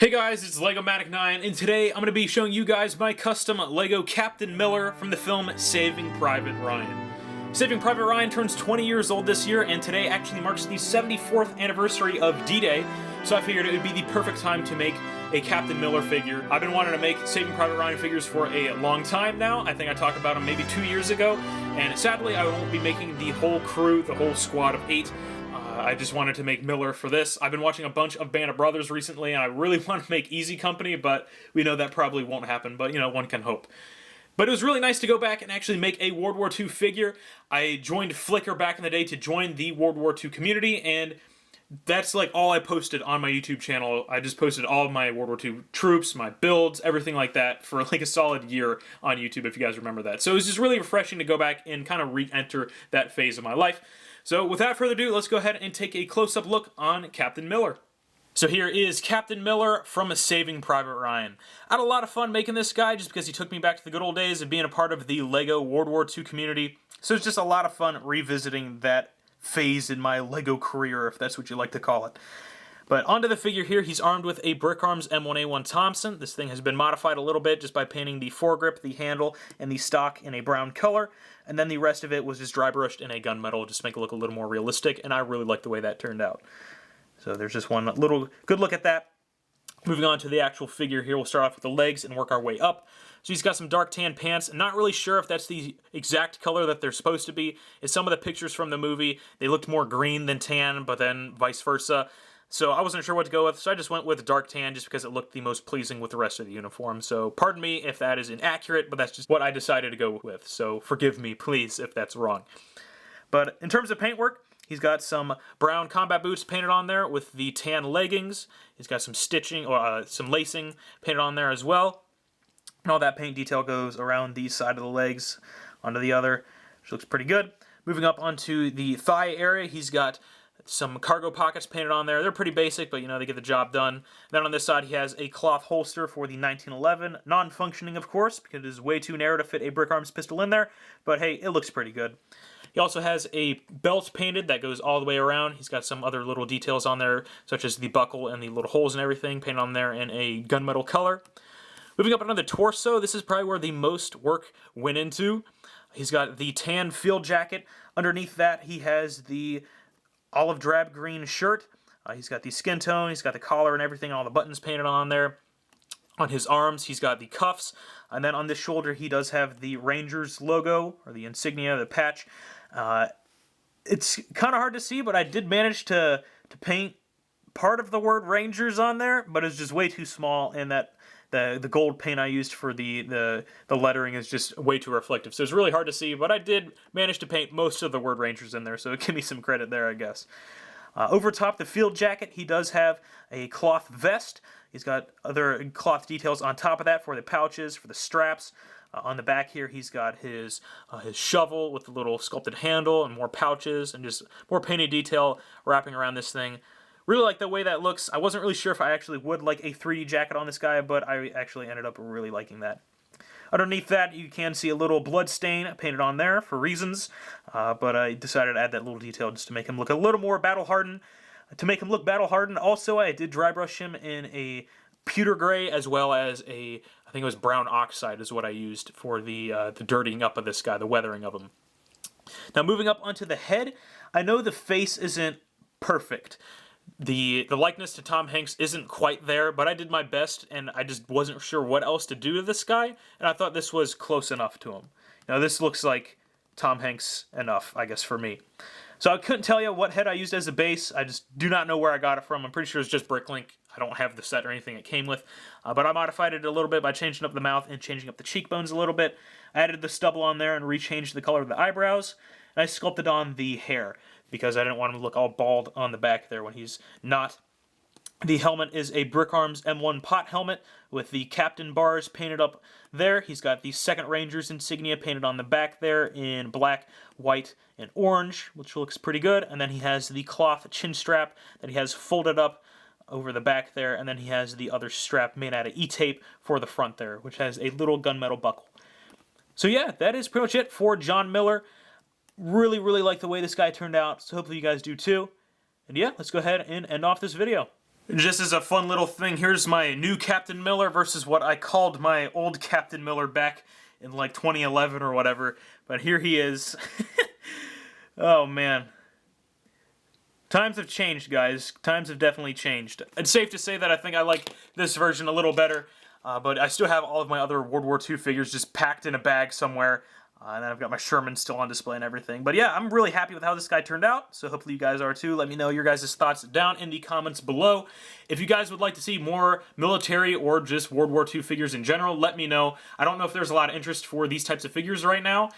Hey guys, it's LegoMatic9, and today I'm going to be showing you guys my custom Lego Captain Miller from the film Saving Private Ryan. Saving Private Ryan turns 20 years old this year, and today actually marks the 74th anniversary of D-Day, so I figured it would be the perfect time to make a Captain Miller figure. I've been wanting to make Saving Private Ryan figures for a long time now. I think I talked about them maybe 2 years ago, and sadly I won't be making the whole crew, the whole squad of 8. I just wanted to make Miller for this. I've been watching a bunch of Band of Brothers recently, and I really want to make Easy Company, but we know that probably won't happen, but, you know, one can hope. But it was really nice to go back and actually make a World War II figure. I joined Flickr back in the day to join the World War II community, and that's like all I posted on my YouTube channel. I just posted all of my World War II troops, my builds, everything like that for like a solid year on YouTube, if you guys remember that. So it was just really refreshing to go back and kind of re-enter that phase of my life. So without further ado, let's go ahead and take a close-up look on Captain Miller. So here is Captain Miller from Saving Private Ryan. I had a lot of fun making this guy just because he took me back to the good old days of being a part of the Lego World War II community. So it's just a lot of fun revisiting that phase in my Lego career, if that's what you like to call it. But onto the figure here, he's armed with a Brick Arms M1a1 Thompson. This thing has been modified a little bit just by painting the foregrip, the handle, and the stock in a brown color. And then the rest of it was just dry brushed in a gunmetal just to make it look a little more realistic, and I really like the way that turned out. So there's just one little good look at that. Moving on to the actual figure here, we'll start off with the legs and work our way up. So he's got some dark tan pants. I'm not really sure if that's the exact color that they're supposed to be. In some of the pictures from the movie, they looked more green than tan, but then vice versa. So I wasn't sure what to go with, so I just went with dark tan just because it looked the most pleasing with the rest of the uniform. So pardon me if that is inaccurate, but that's just what I decided to go with. So forgive me, please, if that's wrong. But in terms of paintwork, he's got some brown combat boots painted on there with the tan leggings. He's got some stitching, or some lacing painted on there as well. And all that paint detail goes around the side of the legs onto the other, which looks pretty good. Moving up onto the thigh area, he's got some cargo pockets painted on there. They're pretty basic, but you know, they get the job done. Then on this side, he has a cloth holster for the 1911, non-functioning of course, because it is way too narrow to fit a Brick Arms pistol in there, but hey, it looks pretty good. He also has a belt painted that goes all the way around. He's got some other little details on there, such as the buckle and the little holes and everything painted on there in a gunmetal color. Moving up onto the torso, this is probably where the most work went into. He's got the tan field jacket. Underneath that, he has the olive drab green shirt. He's got the skin tone, he's got the collar and everything, all the buttons painted on there. On his arms, he's got the cuffs, and then on this shoulder, he does have the Rangers logo, or the insignia, the patch. It's kind of hard to see, but I did manage to paint part of the word Rangers on there, but it's just way too small, and that the gold paint I used for the lettering is just way too reflective. So it's really hard to see, but I did manage to paint most of the word Rangers in there, so give me some credit there, I guess. Over top the field jacket, he does have a cloth vest. He's got other cloth details on top of that for the pouches, for the straps. On the back here, he's got his shovel with the little sculpted handle and more pouches and just more painted detail wrapping around this thing. Really like the way that looks. I wasn't really sure if I actually would like a 3D jacket on this guy, but I actually ended up really liking that. Underneath that, you can see a little blood stain painted on there for reasons, but I decided to add that little detail just to make him look a little more battle-hardened. To make him look battle-hardened, also, I did dry brush him in a pewter gray as well as I think it was brown oxide is what I used for the dirtying up of this guy, the weathering of him. Now, moving up onto the head, I know the face isn't perfect. The likeness to Tom Hanks isn't quite there, but I did my best, and I just wasn't sure what else to do to this guy, and I thought this was close enough to him. Now, this looks like Tom Hanks enough, I guess, for me. So I couldn't tell you what head I used as a base. I just do not know where I got it from. I'm pretty sure it's just Bricklink. I don't have the set or anything it came with, but I modified it a little bit by changing up the mouth and changing up the cheekbones a little bit. I added the stubble on there and rechanged the color of the eyebrows, and I sculpted on the hair, because I didn't want him to look all bald on the back there when he's not. The helmet is a Brick Arms M1 pot helmet with the captain bars painted up there. He's got the 2nd Rangers insignia painted on the back there in black, white, and orange, which looks pretty good. And then he has the cloth chin strap that he has folded up over the back there, and then he has the other strap made out of E-tape for the front there, which has a little gunmetal buckle. So yeah, that is pretty much it for John Miller. Really, really like the way this guy turned out, so hopefully you guys do too. And yeah, let's go ahead and end off this video. Just as a fun little thing, here's my new Captain Miller versus what I called my old Captain Miller back in like 2011 or whatever. But here he is. Oh man. Times have changed, guys. Times have definitely changed. It's safe to say that I think I like this version a little better, but I still have all of my other World War II figures just packed in a bag somewhere. And then I've got my Sherman still on display and everything. But yeah, I'm really happy with how this guy turned out, so hopefully you guys are too. Let me know your guys' thoughts down in the comments below. If you guys would like to see more military or just World War II figures in general, let me know. I don't know if there's a lot of interest for these types of figures right now,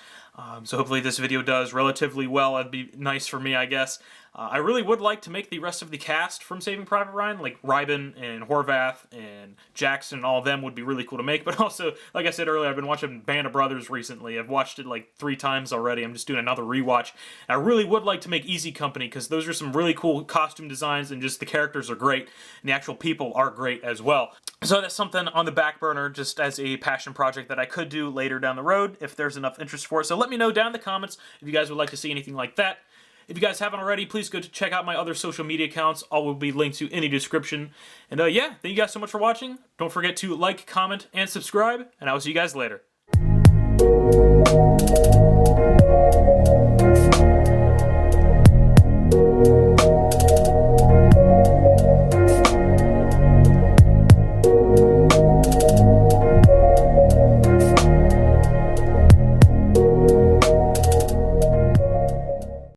so hopefully this video does relatively well. That'd be nice for me, I guess. I really would like to make the rest of the cast from Saving Private Ryan, like Ryben and Horvath and Jackson and all of them would be really cool to make, but also, like I said earlier, I've been watching Band of Brothers recently. I've watched it like 3 times already. I'm just doing another rewatch. And I really would like to make Easy Company, because those are some really cool costume designs, and just the characters are great, and the actual people are great as well. So that's something on the back burner, just as a passion project that I could do later down the road, if there's enough interest for it. So let me know down in the comments if you guys would like to see anything like that. If you guys haven't already, please go to check out my other social media accounts. All will be linked to in the description. And yeah, thank you guys so much for watching. Don't forget to like, comment, and subscribe, and I will see you guys later.